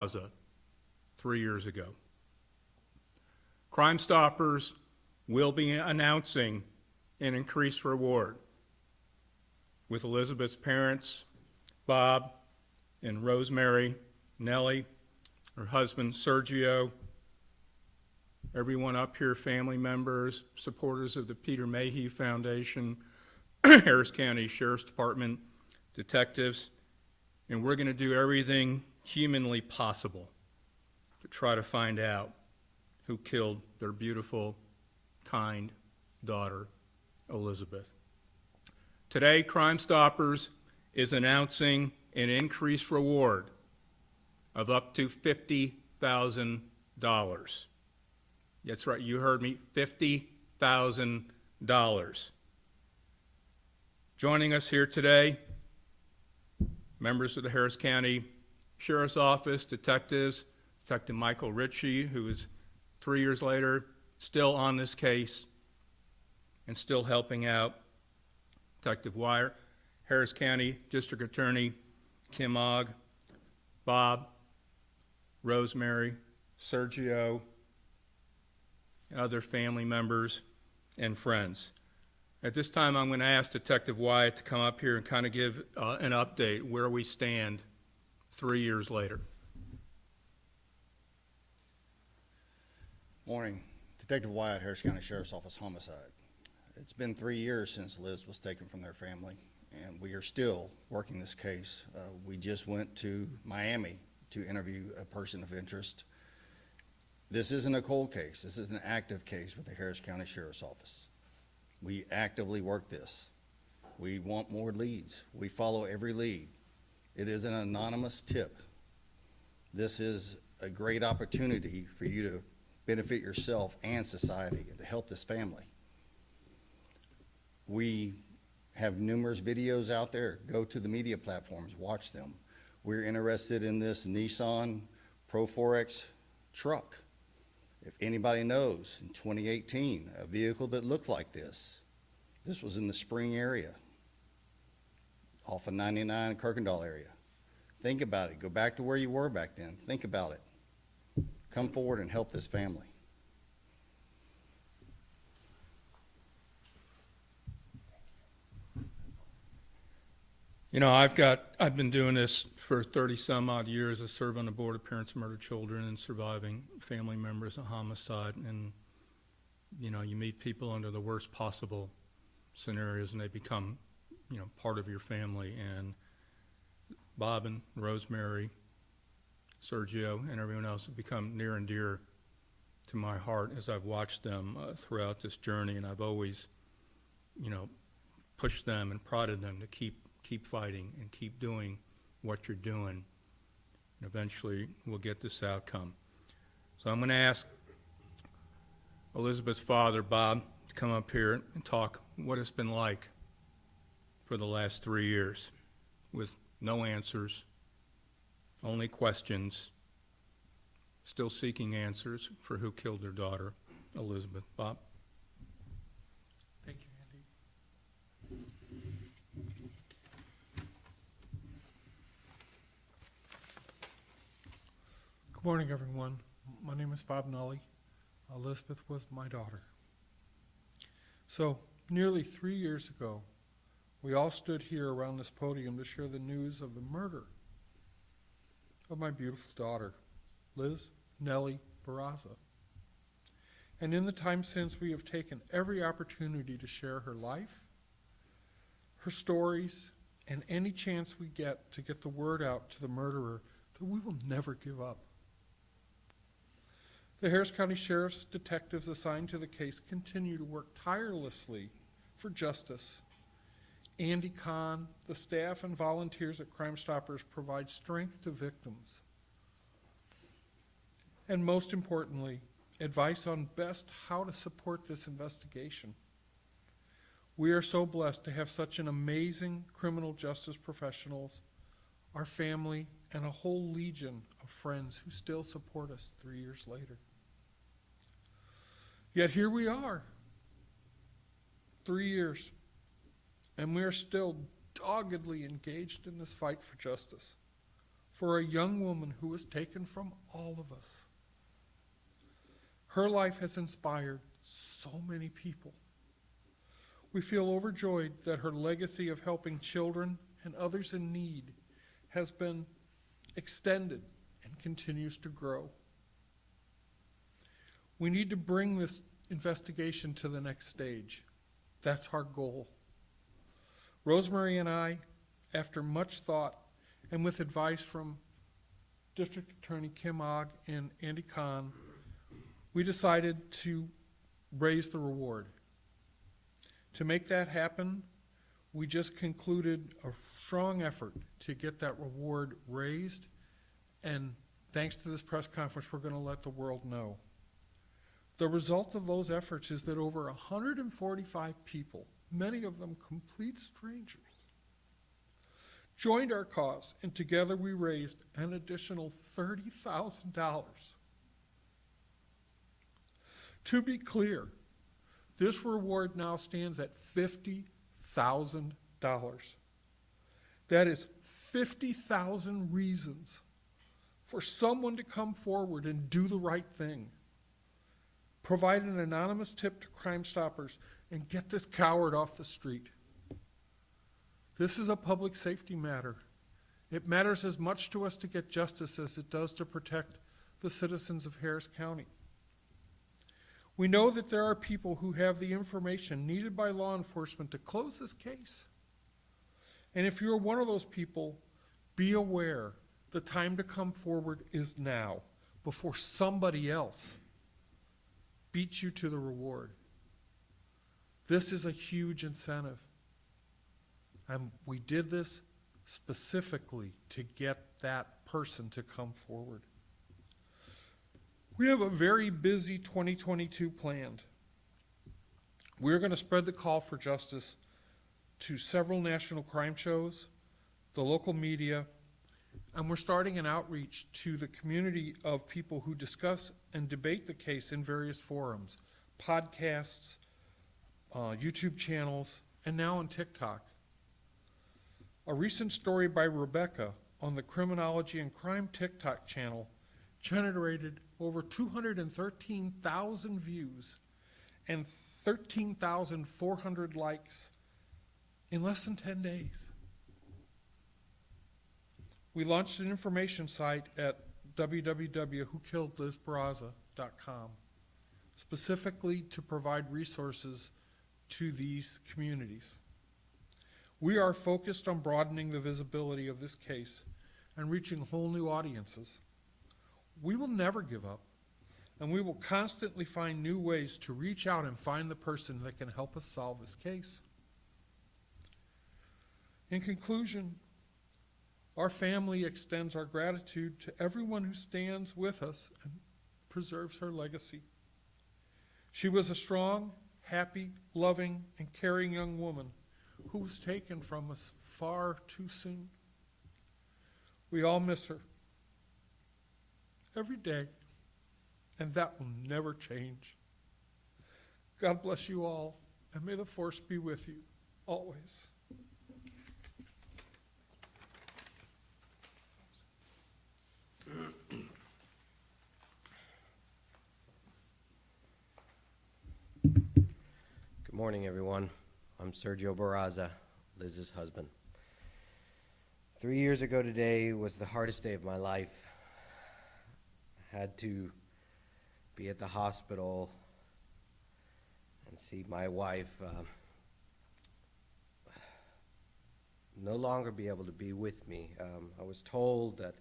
Barraza 3 years ago. Crime Stoppers will be announcing an increased reward with Elizabeth's parents, Bob and Rosemary, Nellie, her husband Sergio, everyone up here, family members, supporters of the Peter Mayhew Foundation, Harris County Sheriff's Department, detectives, and we're going to do everything humanly possible to try to find out who killed their beautiful, kind daughter, Elizabeth. Today, Crime Stoppers is announcing an increased reward of up to $50,000. That's right, you heard me, $50,000. Joining us here today, members of the Harris County Sheriff's Office, detectives, Detective Michael Ritchie, who is 3 years later still on this case and still helping out, Detective Wire, Harris County District Attorney Kim Ogg, Bob, Rosemary, Sergio, and other family members and friends. At this time, I'm going to ask Detective Wyatt to come up here and kind of give an update where we stand 3 years later. Morning. Detective Wyatt, Harris County Sheriff's Office, Homicide. It's been 3 years since Liz was taken from their family, and we are still working this case. We just went to Miami to interview a person of interest. This isn't a cold case. This is an active case with the Harris County Sheriff's Office. We actively work this. We want more leads. We follow every lead. It is an anonymous tip. This is a great opportunity for you to benefit yourself and society and to help this family. We have numerous videos out there. Go to the media platforms, watch them. We're interested in this Nissan Pro 4X truck. If anybody knows, in 2018, a vehicle that looked like this was in the Spring area, off of 99 Kirkendall area. Think about it. Go back to where you were back then. Think about it. Come forward and help this family. You know, I've been doing this for 30 some odd years. I serve on the board of parents of murdered children and surviving family members of homicide. And, you know, you meet people under the worst possible scenarios and they become, you know, part of your family. And Bob and Rosemary, Sergio, and everyone else have become near and dear to my heart as I've watched them throughout this journey. And I've always, you know, pushed them and prodded them to keep fighting and keep doing what you're doing. And eventually we'll get this outcome. So I'm going to ask Elizabeth's father, Bob, to come up here and talk what it's been like for the last 3 years with no answers, only questions, still seeking answers for who killed their daughter, Elizabeth. Bob? Thank you, Andy. Good morning, everyone. My name is Bob Nully. Elizabeth was my daughter. So, nearly 3 years ago, we all stood here around this podium to share the news of the murder of my beautiful daughter, Liz Nellie Barraza. And in the time since, we have taken every opportunity to share her life, her stories, and any chance we get to get the word out to the murderer that we will never give up. The Harris County Sheriff's detectives assigned to the case continue to work tirelessly for justice. Andy Kahn, the staff and volunteers at Crime Stoppers provide strength to victims. And most importantly, advice on best how to support this investigation. We are so blessed to have such an amazing criminal justice professionals, our family, and a whole legion of friends who still support us 3 years later. Yet here we are, 3 years, and we are still doggedly engaged in this fight for justice, for a young woman who was taken from all of us. Her life has inspired so many people. We feel overjoyed that her legacy of helping children and others in need has been extended and continues to grow. We need to bring this investigation to the next stage. That's our goal. Rosemary and I, after much thought and with advice from District Attorney Kim Ogg and Andy Kahn, we decided to raise the reward. To make that happen, we just concluded a strong effort to get that reward raised, and thanks to this press conference, we're going to let the world know. The result of those efforts is that over 145 people, many of them complete strangers, joined our cause, and together we raised an additional $30,000. To be clear, this reward now stands at $50,000. That is 50,000 reasons for someone to come forward and do the right thing. Provide an anonymous tip to Crime Stoppers and get this coward off the street. This is a public safety matter. It matters as much to us to get justice as it does to protect the citizens of Harris County. We know that there are people who have the information needed by law enforcement to close this case. And if you're one of those people, be aware the time to come forward is now, before somebody else beats you to the reward. This is a huge incentive. And we did this specifically to get that person to come forward. We have a very busy 2022 planned. We're going to spread the call for justice to several national crime shows, the local media, and we're starting an outreach to the community of people who discuss and debate the case in various forums, podcasts, YouTube channels, and now on TikTok. A recent story by Rebecca on the Criminology and Crime TikTok channel generated over 213,000 views and 13,400 likes in less than 10 days. We launched an information site at www.whokilledlizbarraza.com specifically to provide resources to these communities. We are focused on broadening the visibility of this case and reaching whole new audiences. We will never give up, and we will constantly find new ways to reach out and find the person that can help us solve this case. In conclusion, our family extends our gratitude to everyone who stands with us and preserves her legacy. She was a strong, happy, loving, and caring young woman who was taken from us far too soon. We all miss her every day, and that will never change. God bless you all, and may the force be with you always. Good morning, everyone. I'm Sergio Barraza, Liz's husband. 3 years ago today was the hardest day of my life. I had to be at the hospital and see my wife no longer be able to be with me. I was told that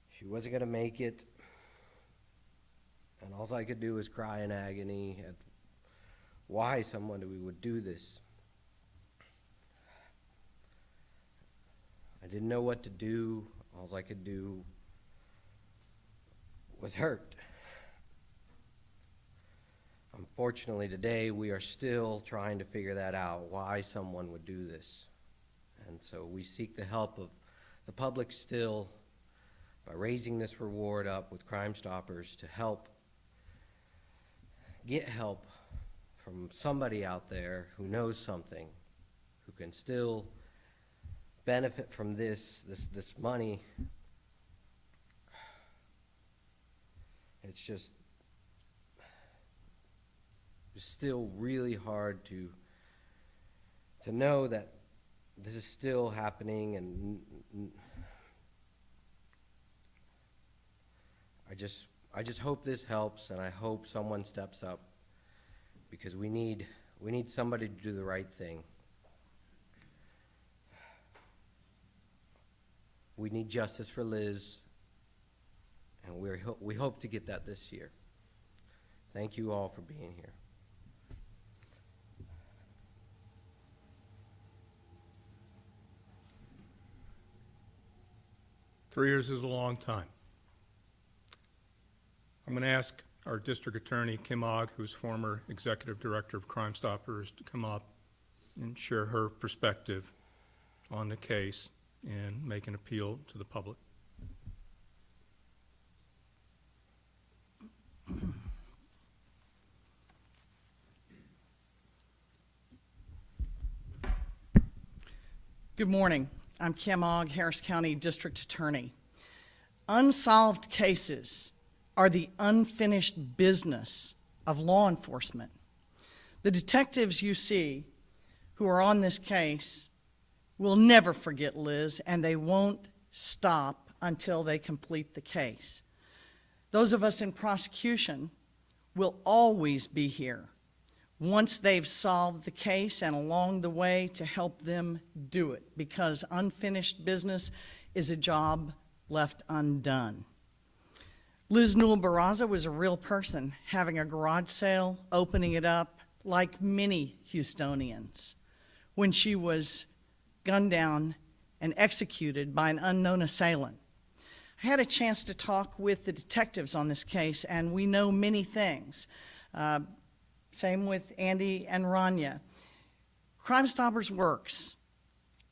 she wasn't going to make it, and all I could do was cry in agony at why someone would do this. I didn't know what to do. All I could do was hurt. Unfortunately, today we are still trying to figure that out, why someone would do this. And so we seek the help of the public still by raising this reward up with Crime Stoppers to help get help from somebody out there who knows something, who can still benefit from this money it's just still really hard to know that this is still happening, and I just hope this helps, and I hope someone steps up, because we need somebody to do the right thing. We need justice for Liz, and we hope to get that this year. Thank you all for being here. Three years is a long time. I'm going to ask our district attorney, Kim Ogg, who's former executive director of Crime Stoppers, to come up and share her perspective on the case and make an appeal to the public. Good morning. I'm Kim Ogg, Harris County District Attorney. Unsolved cases are the unfinished business of law enforcement. The detectives you see who are on this case will never forget Liz, and they won't stop until they complete the case. Those of us in prosecution will always be here once they've solved the case and along the way to help them do it, because unfinished business is a job left undone. Liz Barraza was a real person, having a garage sale, opening it up like many Houstonians, when she was gunned down and executed by an unknown assailant. I had a chance to talk with the detectives on this case, and we know many things. Same with Andy and Rania. Crime Stoppers works.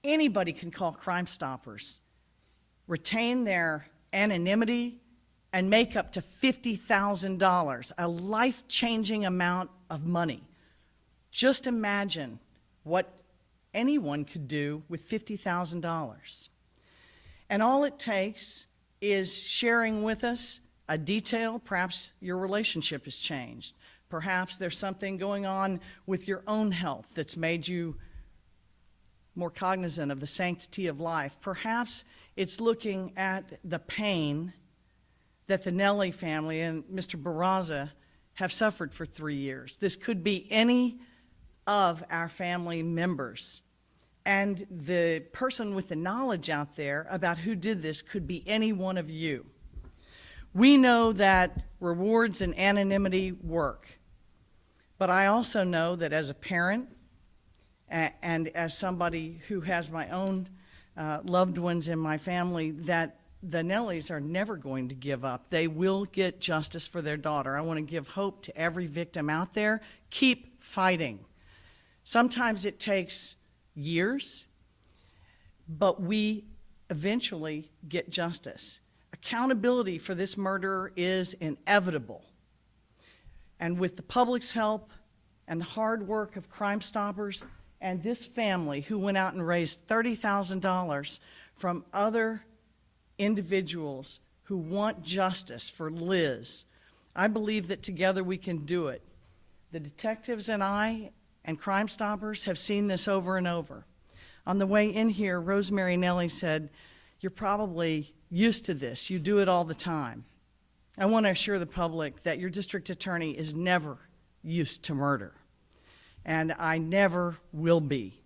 Anybody can call Crime Stoppers, retain their anonymity, and make up to $50,000, a life-changing amount of money. Just imagine what anyone could do with $50,000. And all it takes is sharing with us a detail. Perhaps your relationship has changed. Perhaps there's something going on with your own health that's made you more cognizant of the sanctity of life. Perhaps it's looking at the pain that the Nellie family and Mr. Barraza have suffered for 3 years. This could be any of our family members. And the person with the knowledge out there about who did this could be any one of you. We know that rewards and anonymity work. But I also know that as a parent and as somebody who has my own loved ones in my family, that the Nellies are never going to give up. They will get justice for their daughter. I want to give hope to every victim out there. Keep fighting. Sometimes it takes years, but we eventually get justice. Accountability for this murderer is inevitable. And with the public's help and the hard work of Crime Stoppers and this family who went out and raised $30,000 from other individuals who want justice for Liz, I believe that together we can do it. The detectives and I and Crime Stoppers have seen this over and over. On the way in here, Rosemary Nellie said, "You're probably used to this. You do it all the time." I want to assure the public that your district attorney is never used to murder, and I never will be.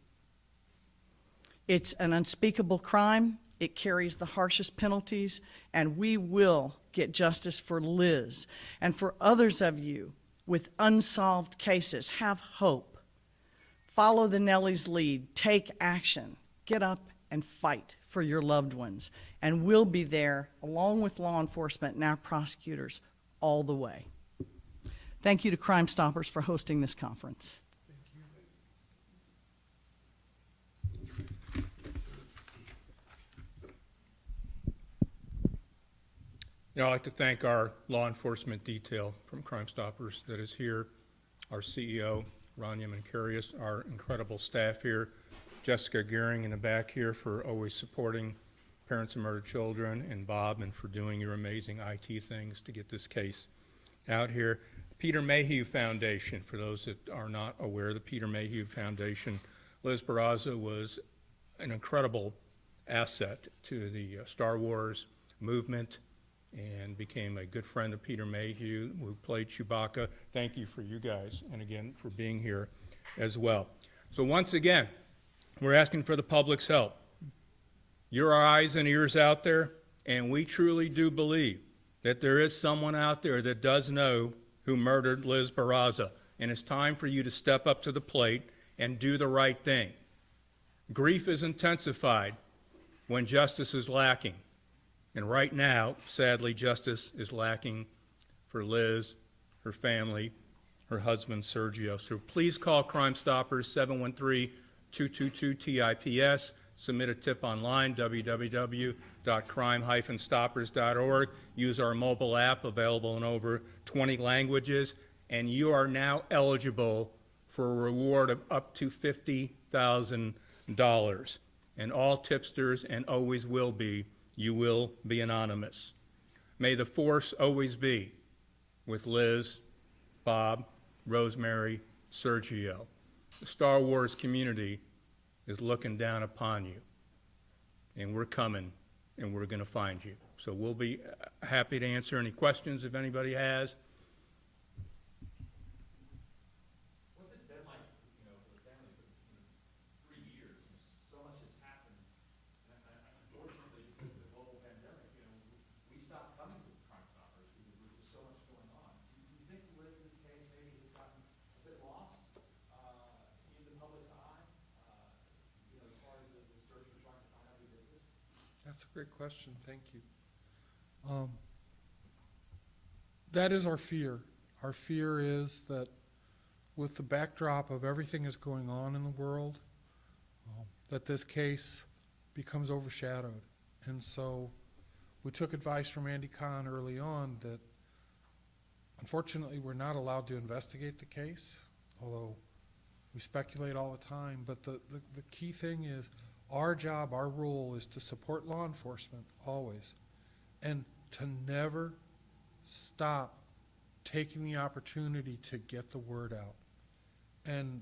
It's an unspeakable crime. It carries the harshest penalties, and we will get justice for Liz. And for others of you with unsolved cases, have hope. Follow the Nellies' lead. Take action. Get up and fight for your loved ones. And we'll be there, along with law enforcement and our prosecutors, all the way. Thank you to Crime Stoppers for hosting this conference. You know, I'd like to thank our law enforcement detail from Crime Stoppers that is here, our CEO, Rania Mancarius, our incredible staff here, Jessica Gearing in the back here for always supporting Parents of Murdered Children, and Bob, and for doing your amazing IT things to get this case out here. Peter Mayhew Foundation, for those that are not aware, the Peter Mayhew Foundation, Liz Barraza was an incredible asset to the Star Wars movement and became a good friend of Peter Mayhew, who played Chewbacca. Thank you for you guys, and again, for being here as well. So once again, we're asking for the public's help. You're our eyes and ears out there, and we truly do believe that there is someone out there that does know who murdered Liz Barraza, and it's time for you to step up to the plate and do the right thing. Grief is intensified when justice is lacking, and right now, sadly, justice is lacking for Liz, her family, her husband, Sergio. So please call Crime Stoppers, 713-222-TIPS. Submit a tip online, www.crime-stoppers.org. Use our mobile app, available in over 20 languages, and you are now eligible for a reward of up to $50,000. And all tipsters, and always will be, you will be anonymous. May the force always be with Liz, Bob, Rosemary, Sergio. The Star Wars community is looking down upon you, and we're coming, and we're going to find you. So we'll be happy to answer any questions if anybody has. What's it been like, for the family for 3 years? So much has happened. And unfortunately, because of the global pandemic, we stopped coming to Crime Stoppers because there was just so much going on. Do you think, Liz, this case maybe has gotten a bit lost in the public's eye, as far as the search for trying to find out who did this? That's a great question. Thank you. That is our fear. Our fear is that with the backdrop of everything that's going on in the world, that this case becomes overshadowed. And so we took advice from Andy Kahn early on that unfortunately we're not allowed to investigate the case, although we speculate all the time. But the key thing is our job, our role is to support law enforcement always, and to never stop taking the opportunity to get the word out. And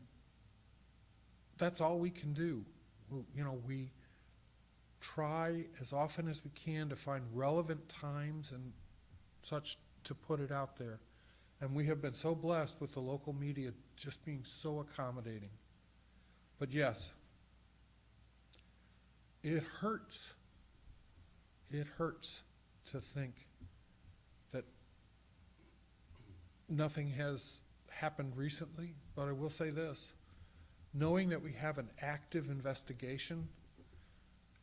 that's all we can do. We try as often as we can to find relevant times and such to put it out there. And we have been so blessed with the local media just being so accommodating. But yes, it hurts. It hurts to think that nothing has happened recently, but I will say this. Knowing that we have an active investigation,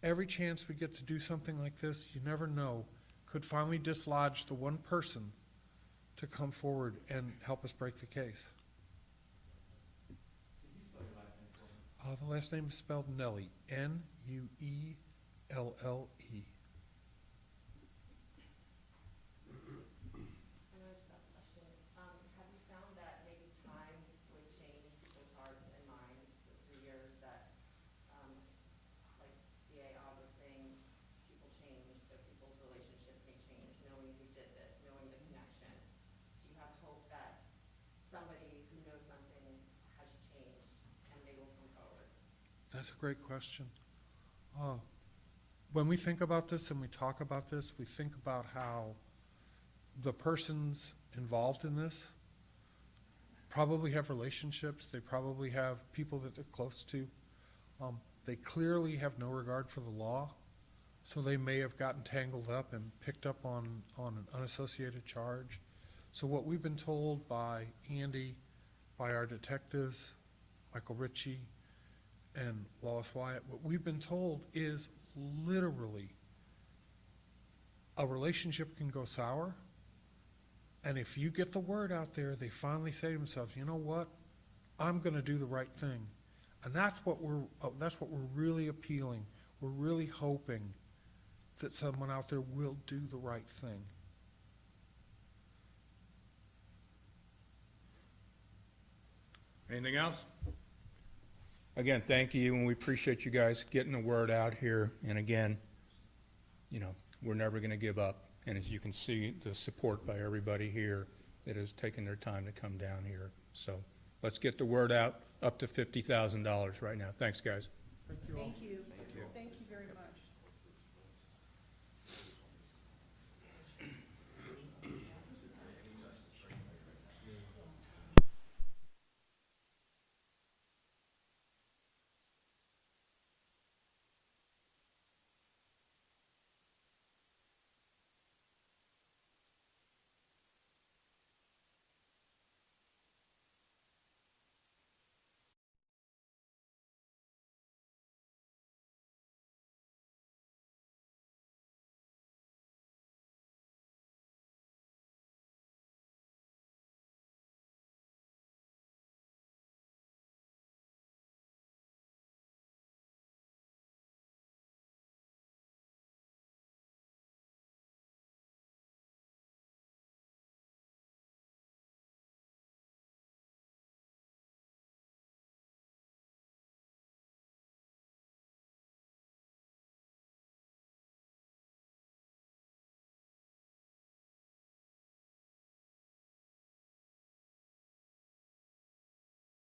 every chance we get to do something like this, you never know, could finally dislodge the one person to come forward and help us break the case. Can you spell your last name for me? The last name is spelled Nelly, Nuelle. I know I just have a question. Have you found that maybe time would change people's hearts and minds the 3 years that, like DA Odd was saying, people change, so people's relationships may change, knowing who did this, knowing the connection? Do you have hope that somebody who knows something has changed and they will come forward? That's a great question. When we think about this and we talk about this, we think about how the persons involved in this probably have relationships. They probably have people that they're close to. They clearly have no regard for the law, so they may have gotten tangled up and picked up on an unassociated charge. So what we've been told by Andy, by our detectives, Michael Ritchie, and Wallace Wyatt, what we've been told is literally a relationship can go sour, and if you get the word out there, they finally say to themselves, you know what, I'm going to do the right thing. And that's what we're really appealing. We're really hoping that someone out there will do the right thing. Anything else? Again, thank you, and we appreciate you guys getting the word out here. And again, you know, we're never going to give up. And as you can see, the support by everybody here that has taken their time to come down here. So let's get the word out, up to $50,000 right now. Thanks, guys. Thank you all. Thank you.